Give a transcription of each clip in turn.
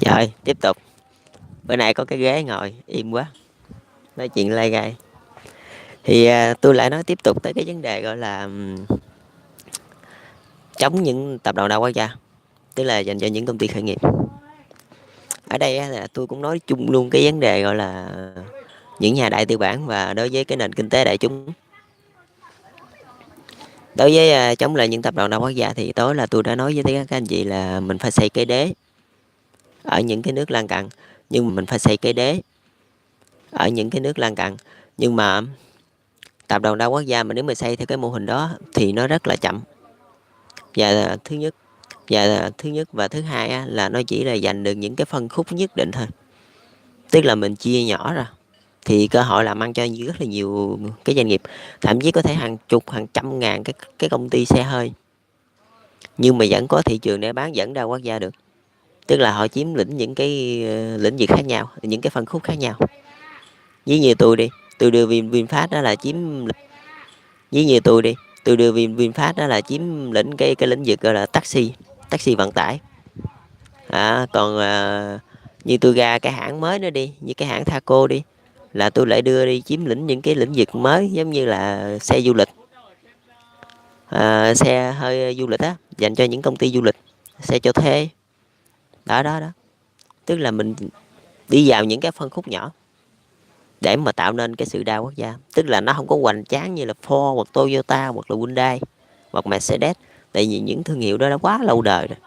Rồi tiếp tục. Bữa nay có cái ghế ngồi im quá, nói chuyện lai gai. Thì tôi lại nói tiếp tục tới cái vấn đề gọi là chống những tập đoàn đa quốc gia, tức là dành cho những công ty khởi nghiệp. Ở đây á, là tôi cũng nói chung luôn cái vấn đề gọi là những nhà đại tư bản và đối với cái nền kinh tế đại chúng. Đối với chống lại những tập đoàn đa quốc gia thì tối là tôi đã nói với các anh chị là mình phải xây cái đế ở những cái nước lân cận, nhưng mà mình phải xây cái đế ở những cái nước lân cận. Nhưng mà tập đoàn đa quốc gia mà nếu mà xây theo cái mô hình đó thì nó rất là chậm. Và thứ nhất và thứ hai á, là nó chỉ là giành được những cái phân khúc nhất định thôi, tức là mình chia nhỏ ra thì cơ hội làm ăn cho rất là nhiều cái doanh nghiệp, thậm chí có thể hàng chục hàng trăm ngàn cái công ty xe hơi, nhưng mà vẫn có thị trường để bán, vẫn đa quốc gia được, tức là họ chiếm lĩnh những cái lĩnh vực khác nhau, những cái phân khúc khác nhau. Ví như tôi đi, tôi đưa VinFast đó là chiếm, ví như tôi đưa VinFast đó là chiếm lĩnh cái lĩnh vực gọi là taxi vận tải. Còn như tôi ra cái hãng mới nữa đi, như cái hãng Thaco đi, là tôi lại đưa đi chiếm lĩnh những cái lĩnh vực mới, giống như là xe du lịch, xe hơi du lịch á, dành cho những công ty du lịch, xe cho thuê. Đó, tức là mình đi vào những cái phân khúc nhỏ để mà tạo nên cái sự đa quốc gia, tức là nó không có hoành tráng như là Ford hoặc Toyota hoặc là Hyundai hoặc Mercedes, tại vì những thương hiệu đó đã quá lâu đời rồi,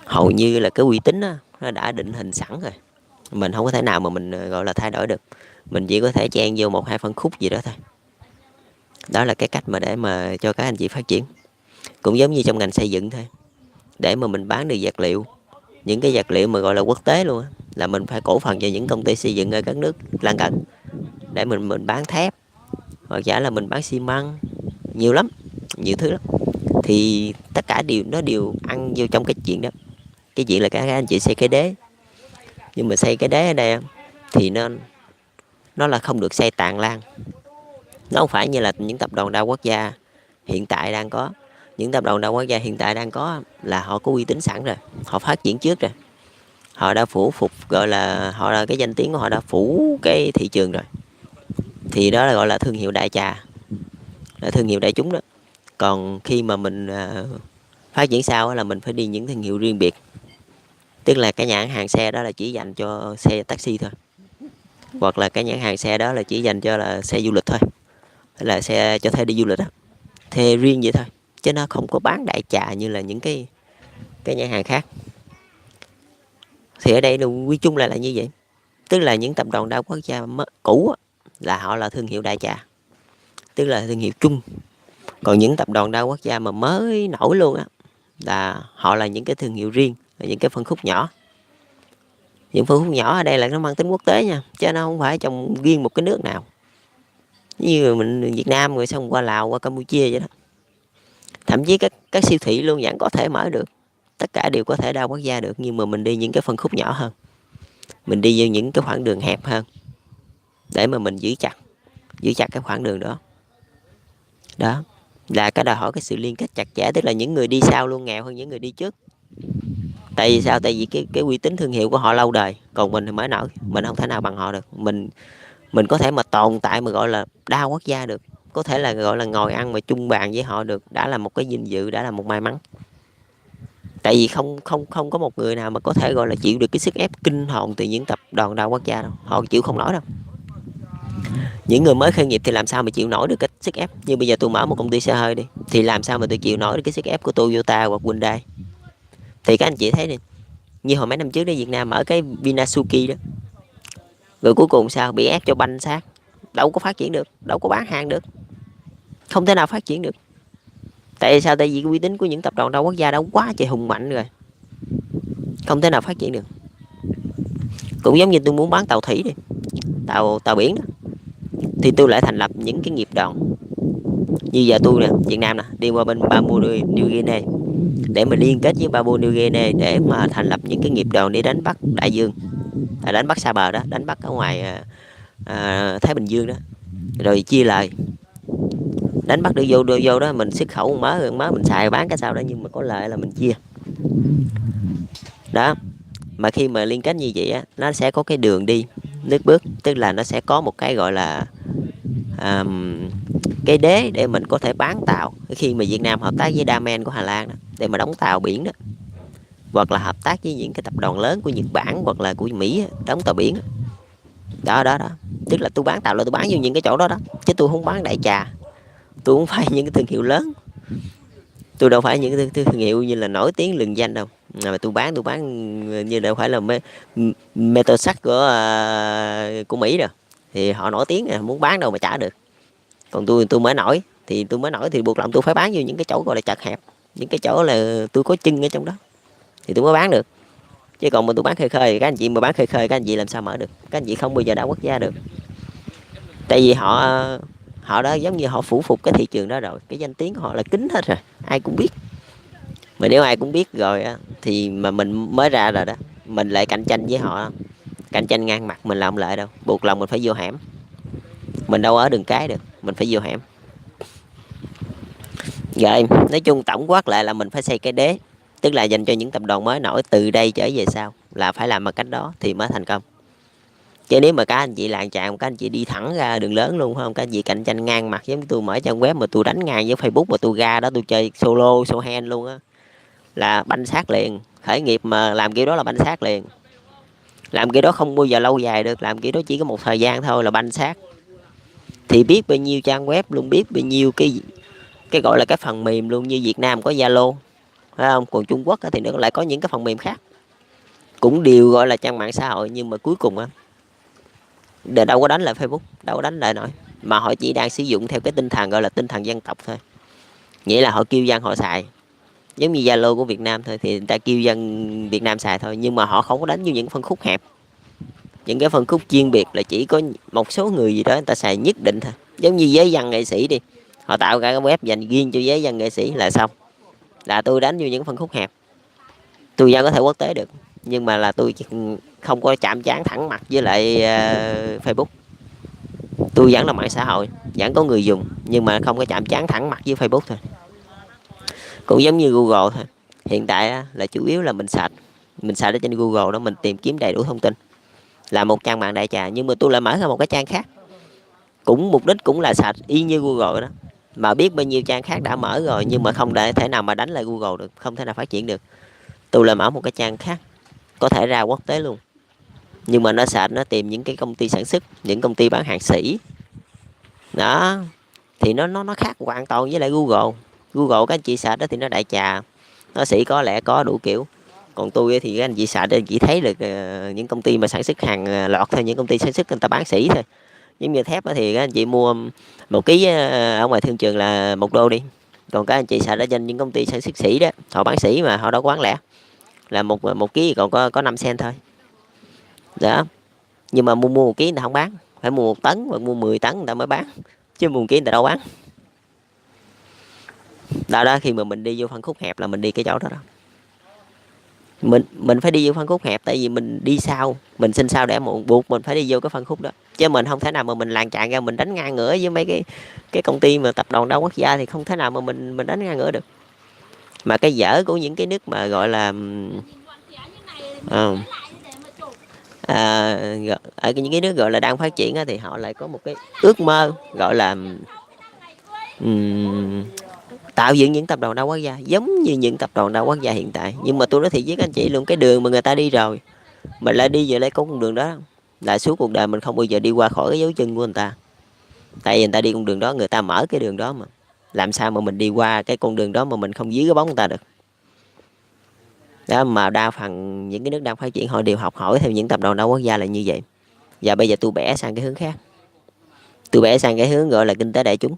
hầu như là cái uy tín đó, nó đã định hình sẵn rồi, mình không có thể nào mà mình gọi là thay đổi được, mình chỉ có thể chen vô một hai phân khúc gì đó thôi. Đó là cái cách mà để mà cho các anh chị phát triển, cũng giống như trong ngành xây dựng thôi, để mà mình bán được vật liệu, những cái vật liệu mà gọi là quốc tế luôn á, là mình phải cổ phần cho những công ty xây dựng ở các nước lân cận để mình bán thép, hoặc giả là mình bán xi măng, nhiều lắm, nhiều thứ lắm. Thì tất cả đều ăn vô trong cái chuyện đó, cái chuyện là các anh chị xây cái đế. Nhưng mà xây cái đế ở đây thì nó là không được xây tàn lan, nó không phải như là những tập đoàn đa quốc gia hiện tại đang có. Những tập đoàn đa quốc gia hiện tại đang có là họ có uy tín sẵn rồi, họ phát triển trước rồi, họ đã phủ phục, gọi là họ là cái danh tiếng của họ đã phủ cái thị trường rồi, thì đó là gọi là thương hiệu đại trà, là thương hiệu đại chúng đó. Còn khi mà mình phát triển sau là mình phải đi những thương hiệu riêng biệt, tức là cái nhãn hàng xe đó là chỉ dành cho xe taxi thôi, hoặc là cái nhãn hàng xe đó là chỉ dành cho là xe du lịch thôi, là xe cho thuê đi du lịch đó, thuê riêng vậy thôi, chứ nó không có bán đại trà như là những cái nhãn hàng khác. Thì ở đây là quy chung là như vậy, tức là những tập đoàn đa quốc gia cũ là họ là thương hiệu đại trà, tức là thương hiệu chung. Còn những tập đoàn đa quốc gia mà mới nổi luôn á là họ là những cái thương hiệu riêng, là những cái phân khúc nhỏ. Những phân khúc nhỏ ở đây là nó mang tính quốc tế nha, chứ nó không phải trong riêng một cái nước nào, như mình Việt Nam rồi xong qua Lào, qua Campuchia vậy đó. Thậm chí các siêu thị luôn vẫn có thể mở được, tất cả đều có thể đa quốc gia được, nhưng mà mình đi những cái phân khúc nhỏ hơn, mình đi vô những cái khoảng đường hẹp hơn để mà mình giữ chặt cái khoảng đường đó. Đó là cái đòi hỏi cái sự liên kết chặt chẽ, tức là những người đi sau luôn nghèo hơn những người đi trước. Tại vì sao? Tại vì cái uy tín thương hiệu của họ lâu đời, còn mình thì mới nổi, mình không thể nào bằng họ được. Mình có thể mà tồn tại mà gọi là đa quốc gia được, có thể là gọi là ngồi ăn mà chung bàn với họ được, đã là một cái vinh dự, đã là một may mắn. Tại vì không có một người nào mà có thể gọi là chịu được cái sức ép kinh hồn từ những tập đoàn đa quốc gia đâu, họ chịu không nổi đâu. Những người mới khởi nghiệp thì làm sao mà chịu nổi được cái sức ép. Như bây giờ tôi mở một công ty xe hơi đi, thì làm sao mà tôi chịu nổi được cái sức ép của Toyota hoặc Hyundai. Thì các anh chị thấy đi, như hồi mấy năm trước đó Việt Nam mở cái Vinasuki đó, rồi cuối cùng sao? Bị ép cho banh xác, đâu có phát triển được, đâu có bán hàng được, không thể nào phát triển được. Tại sao? Tại vì cái uy tín của những tập đoàn đa quốc gia đã quá trời hùng mạnh rồi, không thể nào phát triển được. Cũng giống như tôi muốn bán tàu thủy đi, tàu biển đó, thì tôi lại thành lập những cái nghiệp đoàn. Như giờ tôi nè, Việt Nam nè, đi qua bên Papua New Guinea để mà liên kết với Papua New Guinea để mà thành lập những cái nghiệp đoàn để đánh bắt đại dương, đánh bắt xa bờ đó, đánh bắt ở ngoài Thái Bình Dương đó, rồi chia lời. đánh bắt được vô đó mình xuất khẩu một mớ mình xài bán cái sau đó, nhưng mà có lợi là mình chia đó. Mà khi mà liên kết như vậy á, nó sẽ có cái đường đi nước bước, tức là nó sẽ có một cái gọi là cái đế để mình có thể bán tàu. Khi mà Việt Nam hợp tác với Damen của Hà Lan đó, để mà đóng tàu biển đó, hoặc là hợp tác với những cái tập đoàn lớn của Nhật Bản hoặc là của Mỹ đóng tàu biển đó đó đó. Tức là tôi bán tàu là tôi bán vô những cái chỗ đó đó, chứ tôi không bán đại trà, tôi không phải những cái thương hiệu lớn, tôi đâu phải những cái thương hiệu như là nổi tiếng lừng danh đâu. Mà tôi bán như đâu phải là Metalsat của Mỹ rồi, thì họ nổi tiếng rồi, muốn bán đâu mà trả được. Còn tôi mới nổi thì buộc lòng tôi phải bán vô những cái chỗ gọi là chật hẹp, những cái chỗ là tôi có chân ở trong đó thì tôi mới bán được. Chứ còn mà tôi bán khơi khơi thì các anh chị mà bán khơi khơi các anh chị làm sao mở được, các anh chị không bao giờ đa quốc gia được. Tại vì họ họ đã giống như họ phủ phục cái thị trường đó rồi, cái danh tiếng của họ là kín hết rồi, ai cũng biết. Mà nếu ai cũng biết rồi á, thì mà mình mới ra rồi đó, mình lại cạnh tranh với họ, cạnh tranh ngang mặt, mình làm lại đâu, buộc lòng mình phải vô hẻm, mình đâu ở đường cái được, mình phải vô hẻm. Rồi nói chung tổng quát lại là mình phải xây cái đế, tức là dành cho những tập đoàn mới nổi từ đây trở về sau, là phải làm bằng cách đó thì mới thành công. Chứ nếu mà các anh chị làng chạng, các anh chị đi thẳng ra đường lớn luôn, không, các anh chị cạnh tranh ngang mặt, giống như tôi mở trang web mà tôi đánh ngang với Facebook mà tôi ra đó tôi chơi solo solo hand luôn á, là banh xác liền. Khởi nghiệp mà làm kiểu đó là banh xác liền, làm kiểu đó không bao giờ lâu dài được, làm kiểu đó chỉ có một thời gian thôi là banh xác. Thì biết bao nhiêu trang web luôn, biết bao nhiêu cái gọi là cái phần mềm luôn, như Việt Nam có Zalo phải không, còn Trung Quốc thì nó lại có những cái phần mềm khác, cũng đều gọi là trang mạng xã hội, nhưng mà cuối cùng á đâu có đánh lại Facebook, đâu có đánh lại nổi, mà họ chỉ đang sử dụng theo cái tinh thần gọi là tinh thần dân tộc thôi, nghĩa là họ kêu dân họ xài, giống như Zalo của Việt Nam thôi, thì người ta kêu dân Việt Nam xài thôi, nhưng mà họ không có đánh vô những phân khúc hẹp, những cái phân khúc chuyên biệt là chỉ có một số người gì đó người ta xài nhất định thôi. Giống như giới văn nghệ sĩ đi, họ tạo ra cái web dành riêng cho giới văn nghệ sĩ là xong, là tôi đánh vô những phân khúc hẹp, tôi giao có thể quốc tế được, nhưng mà là tôi không có chạm trán thẳng mặt với lại Facebook. Tôi vẫn là mạng xã hội, vẫn có người dùng, nhưng mà không có chạm trán thẳng mặt với Facebook thôi. Cũng giống như Google thôi, hiện tại á, là chủ yếu là mình sạch ở trên Google đó, mình tìm kiếm đầy đủ thông tin, là một trang mạng đại trà, nhưng mà tôi lại mở ra một cái trang khác, cũng mục đích cũng là sạch y như Google đó, mà biết bao nhiêu trang khác đã mở rồi, nhưng mà không thể nào mà đánh lại Google được, không thể nào phát triển được. Tôi lại mở một cái trang khác, có thể ra quốc tế luôn, nhưng mà nó sạch, nó tìm những cái công ty sản xuất, những công ty bán hàng sỉ đó, thì nó khác hoàn toàn với lại Google. Google các anh chị sạch đó thì nó đại trà, nó sĩ có lẽ có đủ kiểu. Còn tôi thì các anh chị sạch chỉ thấy được những công ty mà sản xuất hàng lọt thôi, những công ty sản xuất người ta bán sỉ thôi. Giống như thép thì các anh chị mua 1 kg ở ngoài thương trường là $1 đi, còn các anh chị sạch ở trên những công ty sản xuất sỉ đó, họ bán sỉ mà họ đâu có bán lẻ, là một ký còn có 5 cent thôi đó. Nhưng mà mua 1 ký người ta không bán, phải mua 1 tấn hoặc mua 10 tấn người ta mới bán, chứ mua 1 ký người ta đâu bán. Đó đó, khi mà mình đi vô phân khúc hẹp là mình đi cái chỗ đó đó, mình phải đi vô phân khúc hẹp, tại vì mình đi sau, mình sinh sau đẻ muộn, buộc mình phải đi vô cái phân khúc đó, chứ mình không thể nào mà mình làng chạng ra mình đánh ngang ngửa với mấy cái công ty mà tập đoàn đa quốc gia, thì không thể nào mà mình đánh ngang ngửa được. Mà cái dở của những cái nước mà gọi là ở những cái nước gọi là đang phát triển á, thì họ lại có một cái ước mơ gọi là tạo dựng những tập đoàn đa quốc gia giống như những tập đoàn đa quốc gia hiện tại. Nhưng mà tôi nói thiệt với các anh chị luôn, cái đường mà người ta đi rồi mình lại đi về lấy con đường đó, là suốt cuộc đời mình không bao giờ đi qua khỏi cái dấu chân của người ta. Tại vì người ta đi con đường đó, người ta mở cái đường đó, mà làm sao mà mình đi qua cái con đường đó mà mình không dưới cái bóng người ta được đó. Mà đa phần những cái nước đang phát triển họ đều học hỏi theo những tập đoàn đa quốc gia là như vậy. Và bây giờ tôi bẻ sang cái hướng khác, tôi bẻ sang cái hướng gọi là kinh tế đại chúng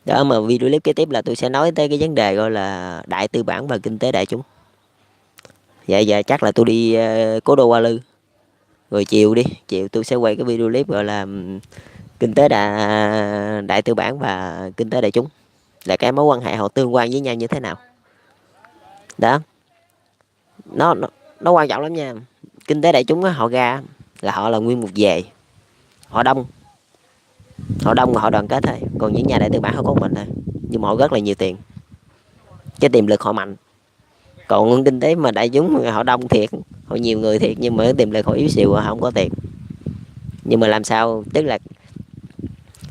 đó. Mà video clip kế tiếp là tôi sẽ nói tới cái vấn đề gọi là đại tư bản và kinh tế đại chúng. Dạ chắc là tôi đi cố đô Hoa Lư, rồi chiều tôi sẽ quay cái video clip gọi là kinh tế đại tư bản và kinh tế đại chúng, là cái mối quan hệ họ tương quan với nhau như thế nào đó. Nó quan trọng lắm nha. Kinh tế đại chúng á, họ ra là họ là nguyên một về, họ đông, Họ đông mà họ đoàn kết thôi, còn những nhà đại tư bản họ có một mình thôi, nhưng mà họ rất là nhiều tiền, cái tiềm lực họ mạnh. Còn kinh tế mà đại chúng họ đông thiệt, họ nhiều người thiệt, nhưng mà cái tiềm lực họ yếu xìu, họ không có tiền. Nhưng mà làm sao, tức là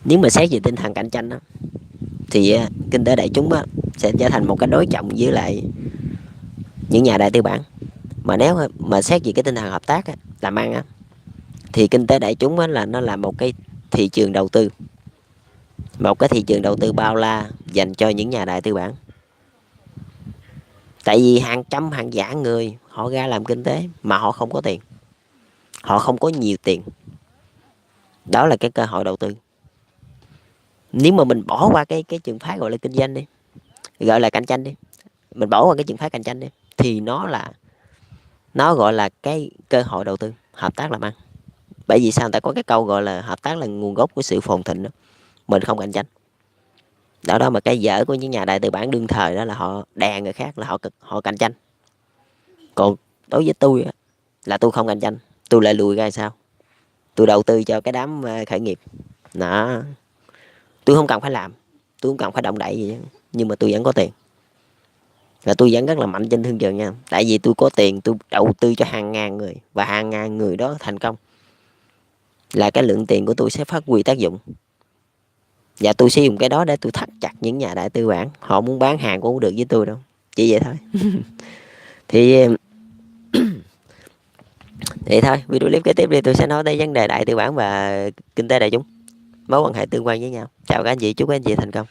nếu mà xét về tinh thần cạnh tranh đó, thì kinh tế đại chúng á, sẽ trở thành một cái đối trọng với lại những nhà đại tư bản. Mà nếu mà xét về cái tinh thần hợp tác á, làm ăn á, thì kinh tế đại chúng á, là nó là một cái thị trường đầu tư, một cái thị trường đầu tư bao la dành cho những nhà đại tư bản. Tại vì hàng trăm hàng vạn người họ ra làm kinh tế mà họ không có tiền, họ không có nhiều tiền, đó là cái cơ hội đầu tư. Nếu mà mình bỏ qua cái trường phái gọi là kinh doanh đi, gọi là cạnh tranh đi, mình bỏ qua cái trường phái cạnh tranh đi, thì nó gọi là cái cơ hội đầu tư, hợp tác làm ăn. Bởi vì sao người ta có cái câu gọi là hợp tác là nguồn gốc của sự phồn thịnh đó. Mình không cạnh tranh, đó đó mà cái dở của những nhà đại tư bản đương thời đó là họ đè người khác, là họ cạnh tranh. Còn đối với tôi á, là tôi không cạnh tranh, tôi lại lùi ra sao, tôi đầu tư cho cái đám khởi nghiệp đó. Tôi không cần phải làm, tôi không cần phải động đậy gì hết, nhưng mà tôi vẫn có tiền, và tôi vẫn rất là mạnh trên thương trường nha. Tại vì tôi có tiền, tôi đầu tư cho hàng ngàn người, và hàng ngàn người đó thành công, là cái lượng tiền của tôi sẽ phát huy tác dụng. Và tôi sử dụng cái đó để tôi thắt chặt những nhà đại tư bản, họ muốn bán hàng cũng không được với tôi đâu, chỉ vậy thôi. thì thì thôi, video clip kế tiếp đi tôi sẽ nói tới vấn đề đại tư bản và kinh tế đại chúng, mối quan hệ tương quan với nhau. Chào các anh chị, chúc các anh chị thành công.